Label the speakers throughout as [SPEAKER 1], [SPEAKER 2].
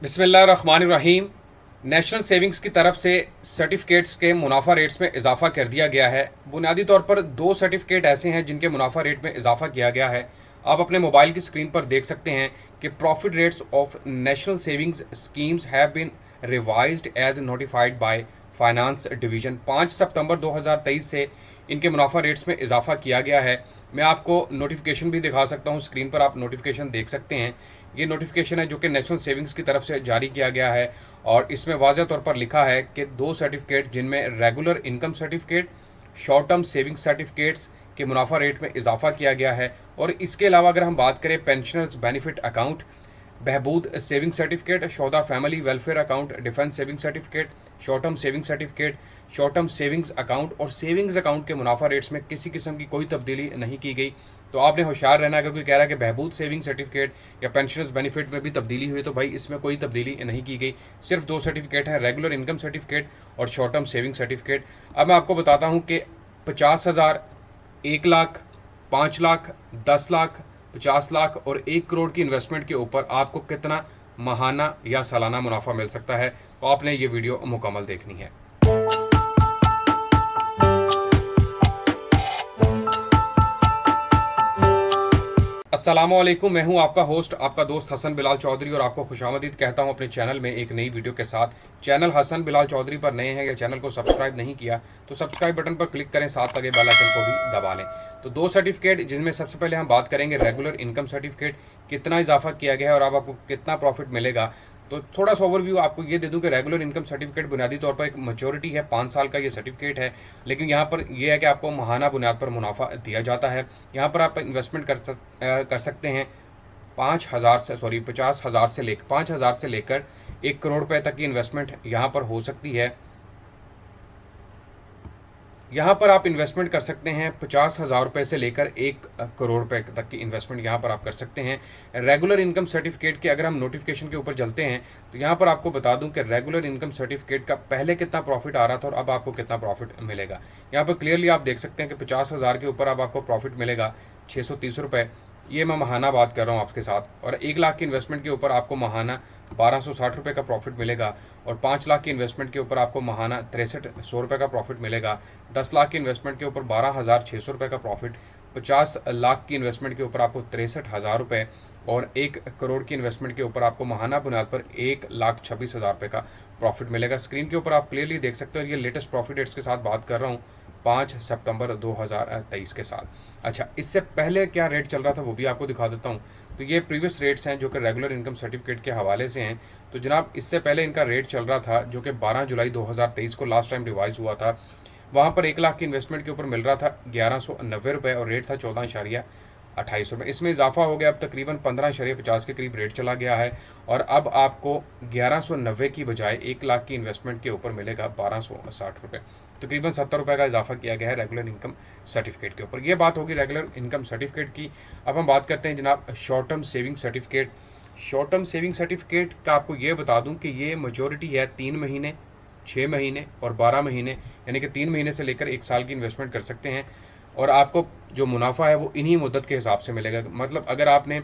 [SPEAKER 1] बिस्मिल्लाहिर्रहमानिर्रहीम। National savings की तरफ से सर्टिफिकेट्स के मुनाफा रेट्स में इजाफा कर दिया गया है। बुनियादी तौर पर दो सर्टिफिकेट ऐसे हैं जिनके मुनाफा रेट में इजाफा किया गया है। आप अपने मोबाइल की स्क्रीन पर देख सकते हैं कि profit rates of national savings schemes have been revised as notified by finance division. 5 सितंबर 2023 से इनके मुनाफा रेट्स में इजाफा किया गया है। मैं आपको नोटिफिकेशन भी दिखा सकता हूँ, स्क्रीन पर आप नोटिफिकेशन देख सकते हैं। ये नोटिफिकेशन है जो कि नेशनल सेविंग्स की तरफ से जारी किया गया है और इसमें वाज़ह तौर पर लिखा है कि दो सर्टिफिकेट जिनमें regular income certificate, short term saving certificates के मुनाफा रेट में इजाफा किया गया है। और इसके अलावा अगर हम बात करें pensioners benefit account, Behbood saving certificate, शौदा family welfare account, defence saving certificate, short term saving certificate, short term savings account और सेविंग्स अकाउंट के मुनाफा रेट्स में किसी किस्म की कोई तब्दीली नहीं की गई। तो आपने होशियार रहना। अगर कोई कह रहा है कि बहबूद सेविंग सर्टिफिकेट या पेंशनर्स बेनिफिट में भी तब्दीली हुई, तो भाई इसमें कोई तब्दीली नहीं की गई। सिर्फ दो सर्टिफिकेट हैं, रेगुलर इनकम सर्टिफिकेट और शॉर्ट टर्म सेविंग सर्टिफिकेट। अब मैं आपको बताता हूँ कि 50,000, 1 लाख, 5 लाख, 10 लाख, 50 लाख और 1 करोड़ की इन्वेस्टमेंट के ऊपर आपको कितना माहाना या सालाना मुनाफा मिल सकता है। तो आपने ये वीडियो मुकम्मल देखनी है। अस्सलामुअलैकुम, मैं हूं आपका होस्ट, आपका दोस्त हसन बिलाल चौधरी और आपको खुशामदीद कहता हूं अपने चैनल में एक नई वीडियो के साथ। चैनल हसन बिलाल चौधरी पर नए हैं या चैनल को सब्सक्राइब नहीं किया तो सब्सक्राइब बटन पर क्लिक करें, साथ लगे बेल आइकन को भी दबा लें। तो दो सर्टिफिकेट जिनमें सबसे पहले हम बात करेंगे रेगुलर इनकम सर्टिफिकेट, कितना इजाफा किया गया है और अब आपको कितना प्रॉफिट मिलेगा। तो थोड़ा सा ओवरव्यू आपको ये दे दूं कि रेगुलर इनकम सर्टिफिकेट बुनियादी तौर पर एक मैच्योरिटी है, 5 साल का ये सर्टिफिकेट है। लेकिन यहाँ पर यह है कि आपको माहाना बुनियाद पर मुनाफा दिया जाता है। यहाँ पर आप इन्वेस्टमेंट कर सकते हैं 50,000 से लेकर 1 करोड़ रुपए तक की इन्वेस्टमेंट यहाँ पर हो सकती है। यहाँ पर आप इन्वेस्टमेंट कर सकते हैं 50,000 रुपये से लेकर 1 करोड़ रुपए तक की इन्वेस्टमेंट यहाँ पर आप कर सकते हैं। रेगुलर इनकम सर्टिफिकेट के अगर हम नोटिफिकेशन के ऊपर चलते हैं तो यहाँ पर आपको बता दूं कि रेगुलर इनकम सर्टिफिकेट का पहले कितना प्रॉफिट आ रहा था और अब आपको कितना प्रॉफिट मिलेगा। यहाँ पर क्लियरली आप देख सकते हैं कि 50,000 के ऊपर अब आपको प्रॉफिट मिलेगा 630 रुपये। ये मैं महाना बात कर रहा हूँ आपके साथ। और 1 लाख की इन्वेस्टमेंट के ऊपर आपको महाना 1260 रुपये का प्रॉफिट मिलेगा। और 5 लाख की इन्वेस्टमेंट के ऊपर आपको महाना 6300 रुपये का प्रॉफिट मिलेगा। 10 लाख की इन्वेस्टमेंट के ऊपर 12,600 रुपये का प्रॉफिट। 50 लाख की इन्वेस्टमेंट के ऊपर आपको 63,000 रुपये और 1 करोड़ की इन्वेस्टमेंट के ऊपर आपको महाना बुनियाद पर 1,26,000 रुपये का प्रॉफिट मिलेगा। स्क्रीन के ऊपर आप क्लियरली देख सकते हो। ये लेटेस्ट प्रॉफिट रेट्स के साथ बात कर रहा हूँ 5 सितंबर 2023 के साथ। अच्छा, इससे पहले क्या रेट चल रहा था वो भी आपको दिखा देता हूँ। तो ये प्रीवियस रेट्स हैं जो कि रेगुलर इनकम सर्टिफिकेट के हवाले से हैं। तो जनाब, इससे पहले इनका रेट चल रहा था जो कि 12 जुलाई 2023 को लास्ट टाइम रिवाइज हुआ था। वहाँ पर 1 लाख की इन्वेस्टमेंट के ऊपर मिल रहा था 1190 रुपये और रेट था 14,28 रुपये। इसमें इजाफा हो गया, अब तकरीबन 15,50 के करीब रेट चला गया है। और अब आपको 1190 की बजाय 1 लाख की इन्वेस्टमेंट के ऊपर मिलेगा 1260 रुपये। तकरीबन 70 रुपये का इजाफा किया गया है रेगुलर इनकम सर्टिफिकेट के ऊपर। ये बात होगी रेगुलर इनकम सर्टिफिकेट की। अब हम बात करते हैं जनाब short term saving certificate. Short term saving certificate का आपको ये बता दूं कि ये मेजोरिटी है 3 महीने, 6 महीने और 12 महीने, यानी कि 3 महीने से लेकर 1 साल की इन्वेस्टमेंट कर सकते हैं। और आपको जो मुनाफा है वो इन्हीं मुद्दत के हिसाब से मिलेगा। मतलब अगर आपने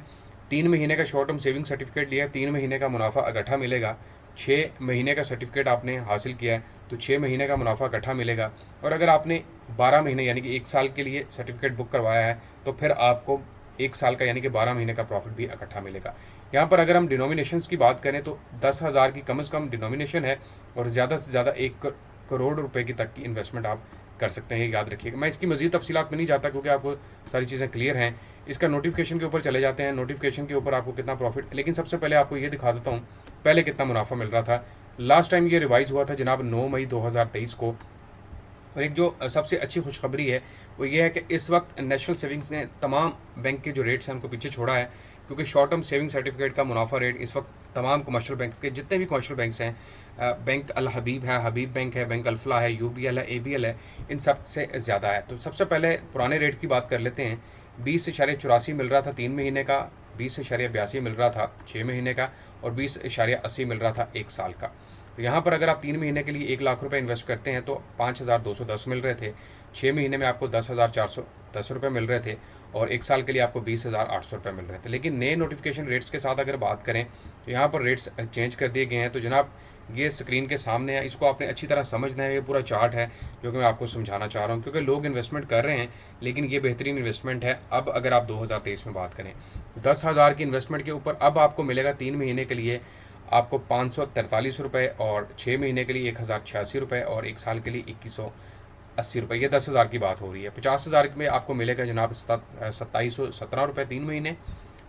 [SPEAKER 1] 3 महीने का शॉर्ट टर्म सेविंग सर्टिफिकेट लिया है, 3 महीने का मुनाफा इकट्ठा मिलेगा। 6 महीने का सर्टिफिकेट आपने हासिल किया है तो 6 महीने का मुनाफा इकट्ठा मिलेगा। और अगर आपने 12 महीने यानी कि 1 साल के लिए सर्टिफिकेट बुक करवाया है तो फिर आपको 1 साल का यानी कि 12 महीने का प्रॉफिट भी इकट्ठा मिलेगा। यहाँ पर अगर हम डिनोमिनेशंस की बात करें तो 10,000 की कम से कम डिनोमिनेशन है और ज़्यादा से ज़्यादा 1 करोड़ रुपए की तक की इन्वेस्टमेंट आप कर सकते हैं, याद रखिएगा। मैं इसकी मज़ीद तफसीलात में नहीं जाता क्योंकि आपको सारी चीज़ें क्लियर हैं। इसका नोटिफिकेशन के ऊपर चले जाते हैं। नोटिफिकेशन के ऊपर आपको कितना प्रॉफिट, लेकिन सबसे पहले आपको ये दिखा देता हूँ पहले कितना मुनाफा मिल रहा था। लास्ट टाइम ये रिवाइज़ हुआ था जनाब 9 मई 2023 को। और एक जो सबसे अच्छी खुशखबरी है वो ये है कि इस वक्त नेशनल सेविंग्स ने तमाम बैंक के जो रेट्स हैं उनको पीछे छोड़ा है, क्योंकि शॉर्ट टर्म सेविंग सर्टिफिकेट का मुनाफा रेट इस वक्त तमाम कमर्शियल बैंक्स के जितने भी कमर्शियल बैंक्स हैं, बैंक अल हबीब है, हबीब बैंक है, बैंक अल्फला है, UBL है, ABL है, इन सब से ज़्यादा है। तो सबसे पहले पुराने रेट की बात कर लेते हैं। 20.84 मिल रहा था 3 महीने का, 20.82 मिल रहा था 6 महीने का और 20.80 मिल रहा था 1 साल का। तो यहाँ पर अगर आप 3 महीने के लिए 1 लाख रुपए इन्वेस्ट करते हैं तो 5,210 मिल रहे थे। 6 महीने में आपको 10,410 रुपये मिल रहे थे और 1 साल के लिए आपको 20,800 रुपये मिल रहे थे। लेकिन नए नोटिफिकेशन रेट्स के साथ अगर बात करें तो यहाँ पर रेट्स चेंज कर दिए गए हैं। तो जनाब ये स्क्रीन के सामने है, इसको आपने अच्छी तरह समझना है। ये पूरा चार्ट है जो कि मैं आपको समझाना चाह रहा हूँ, क्योंकि लोग इन्वेस्टमेंट कर रहे हैं लेकिन ये बेहतरीन इन्वेस्टमेंट है। अब अगर आप 2023 में बात करें 10,000 की इन्वेस्टमेंट के ऊपर अब आपको मिलेगा 3 महीने के लिए आपको 543 रुपये, और 6 महीने के लिए 1,086 रुपये, और 1 साल के लिए 2,180 रुपये। ये 10,000 की बात हो रही है। 50,000 में आपको मिलेगा जनाब 2,717 रुपये 3 महीने,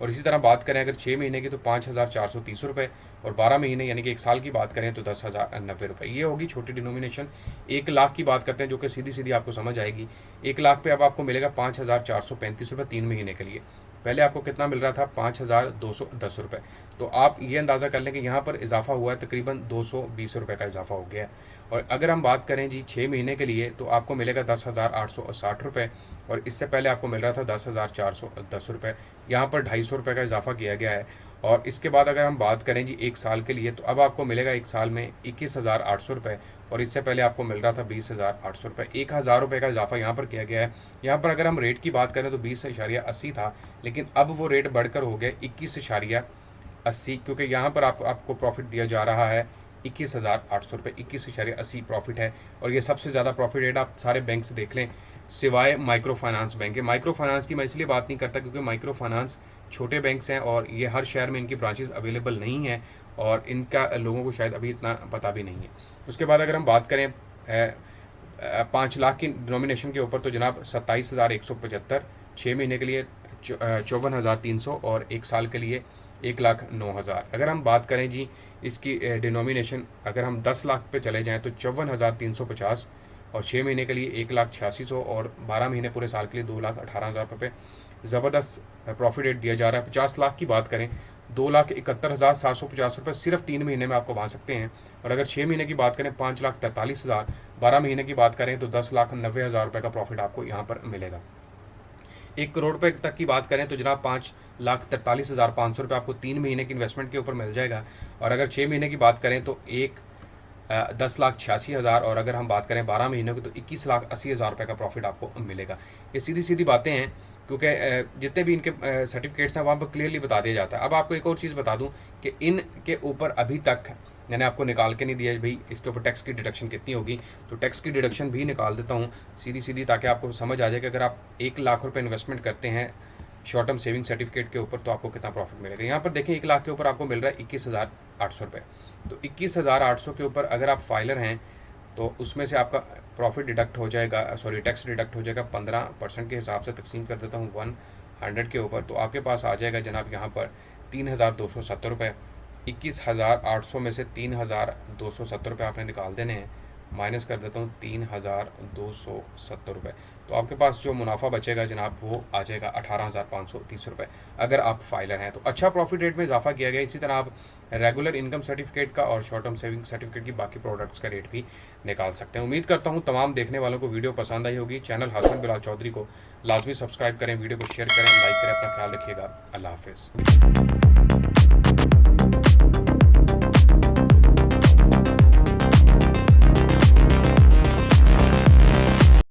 [SPEAKER 1] और इसी तरह बात करें अगर 6 महीने की तो 5,430 रुपये, और 12 महीने यानी कि 1 साल की बात करें तो 10,090 रुपये। ये होगी छोटी डिनोमिनेशन। 1 लाख की बात करते हैं जो कि सीधी सीधी आपको समझ आएगी। 1 लाख पे अब आपको मिलेगा 5,435 रुपये 3 महीने के लिए। पहले आपको कितना मिल रहा था 5,210 रुपये। तो आप ये अंदाज़ा कर लें कि यहाँ पर इजाफा हुआ है, तकरीबन 220 रुपये का इजाफा हो गया है। और अगर हम बात करें जी 6 महीने के लिए तो आपको मिलेगा 10,860 रुपये, और इससे पहले आपको मिल रहा था 10,410 रुपये। यहाँ पर 250 रुपये का इजाफा किया गया है। और इसके बाद अगर हम बात करें जी 1 साल के लिए तो अब आपको मिलेगा 1 साल में 21,800 रुपये, और इससे पहले आपको मिल रहा था 20,800 रुपये। 1,000 रुपये का इजाफा यहाँ पर किया गया है। यहाँ पर अगर हम रेट की बात करें तो 20.80 था, लेकिन अब वो रेट बढ़कर हो गया 21.80, क्योंकि यहाँ पर आपको प्रॉफिट दिया जा रहा है 21,800 रुपये। 21.80 प्रॉफिट है, और ये सबसे ज़्यादा प्रॉफिट रेट आप सारे बैंक से देख लें सिवाय माइक्रो फाइनेंस बैंक है। माइक्रो फाइनेंस की मैं इसलिए बात नहीं करता क्योंकि माइक्रो फाइनेंस छोटे बैंक्स हैं और ये हर शहर में इनकी ब्रांचेस अवेलेबल नहीं हैं, और इनका लोगों को शायद अभी इतना पता भी नहीं है। उसके बाद अगर हम बात करें 5 लाख की डिनोमिनेशन के ऊपर तो जनाब 27,175, 6 महीने के लिए 54,300, और 1 साल के लिए 1,09,000। अगर हम बात करें जी इसकी डिनोमिनेशन अगर हम 10 लाख पे चले जाएँ तो 54,350, और 6 महीने के लिए 1,86,100, और 12 महीने पूरे साल के लिए 2,18,000 रुपये पे ज़बरदस्त प्रॉफिट रेट दिया जा रहा है। 50 लाख की बात करें 2,71,750 रुपये सिर्फ 3 महीने में आपको वहाँ सकते हैं, और अगर 6 महीने की बात करें 5,43,000, 12 महीने की बात करें तो 10,90,000 रुपये का प्रॉफिट आपको यहाँ पर मिलेगा। 1 करोड़ रुपये तक की बात करें तो जनाब 5,43,500 रुपये आपको 3 महीने की इन्वेस्टमेंट के ऊपर मिल जाएगा, और अगर 6 महीने की बात करें तो 10,86,000, और अगर हम बात करें 12 महीनों की तो 21,80,000 रुपये का प्रॉफिट आपको मिलेगा। ये सीधी सीधी बातें हैं, क्योंकि जितने भी इनके सर्टिफिकेट्स हैं वहाँ पर क्लियरली बता दिया जाता है। अब आपको एक और चीज़ बता दूं कि इनके ऊपर अभी तक मैंने आपको निकाल के नहीं दिया भाई इसके ऊपर टैक्स की डिडक्शन कितनी होगी, तो टैक्स की डिडक्शन भी निकाल देता हूँ सीधी सीधी, ताकि आपको समझ आ जाए कि अगर आप 1 लाख रुपये इन्वेस्टमेंट करते हैं शॉर्ट टर्म सेविंग सर्टिफिकेट के ऊपर तो आपको कितना प्रॉफिट मिलेगा। यहाँ पर देखें 1 लाख के ऊपर आपको मिल रहा है 21,800 रुपये। तो 21,800 के ऊपर अगर आप फाइलर हैं तो उसमें से आपका प्रॉफिट डिडक्ट हो जाएगा, सॉरी टैक्स डिडक्ट हो जाएगा 15% के हिसाब से। तकसीम कर देता हूँ 100 के ऊपर, तो आपके पास आ जाएगा जनाब यहाँ पर 3,270 रुपये। 21,800 में से 3,270 रुपये आपने निकाल देने हैं, माइनस कर देता हूँ 3,270 रुपये, तो आपके पास जो मुनाफा बचेगा जनाब वो आ जाएगा 18,530 रुपये अगर आप फाइलर हैं। तो अच्छा प्रॉफिट रेट में इजाफा किया गया। इसी तरह आप रेगुलर इनकम सर्टिफिकेट का और शॉर्ट टर्म सेविंग सर्टिफिकेट की बाकी प्रोडक्ट्स का रेट भी निकाल सकते हैं। उम्मीद करता हूँ तमाम देखने वालों को वीडियो पसंद आई होगी। चैनल हसन बिलाल चौधरी को लाजमी सब्सक्राइब करें, वीडियो को शेयर करें, लाइक करें। अपना ख्याल रखिएगा। अल्लाह हाफिज़।